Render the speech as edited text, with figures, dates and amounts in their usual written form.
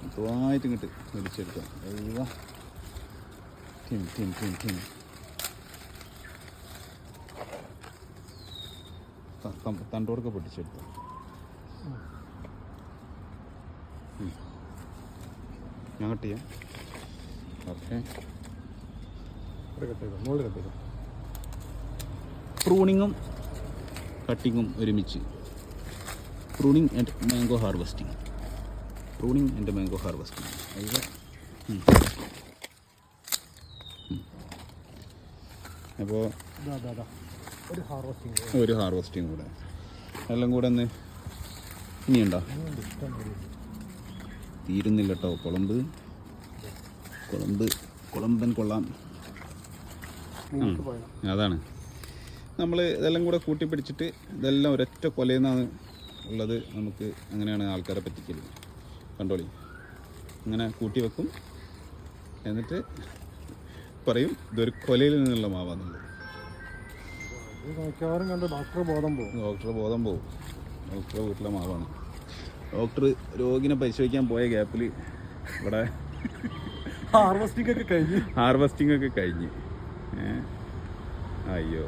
മൊത്തമായിട്ട് ഇങ്ങോട്ട് വലിച്ചെടുക്കാം. അയ്യോ ടിം ടിം ടിം ടിം. തണ്ടോടൊക്കെ പൊട്ടിച്ചെടുത്തു. ഞാൻ കട്ട് ചെയ്യാം. ഓക്കെ, പ്രൂണിങ്ങും കട്ടിങ്ങും ഒരുമിച്ച്. Pruning and mango harvesting. Pruning and mango harvesting. അയ്യോ അപ്പോൾ ഒരു ഹാർവെസ്റ്റിംഗ് കൂടെ എല്ലാം കൂടെ ഒന്ന് ഇനിയുണ്ടോ? തീരുന്നില്ല കേട്ടോ. കുളമ്പൻ കൊള്ളാം. അതാണ് നമ്മൾ ഇതെല്ലാം കൂടെ കൂട്ടിപ്പിടിച്ചിട്ട് ഇതെല്ലാം ഒരൊറ്റ കൊലയെന്നാണ് ഉള്ളത്. നമുക്ക് അങ്ങനെയാണ് ആൾക്കാരെ പറ്റിക്കൽ. കണ്ടോളി, അങ്ങനെ കൂട്ടി വെക്കും, എന്നിട്ട് പറയും ഇതൊരു കൊലയിൽ നിന്നുള്ള മാവാന്നുള്ളത്. ഡോക്ടർ ബോധം പോവും. ഡോക്ടറെ വീട്ടിലെ മാവാണ്. ഡോക്ടർ രോഗിനെ പരിശോധിക്കാൻ പോയ ഗ്യാപ്പിൽ ഇവിടെ ഹാർവെസ്റ്റിംഗ് ഒക്കെ കഴിഞ്ഞ്. അയ്യോ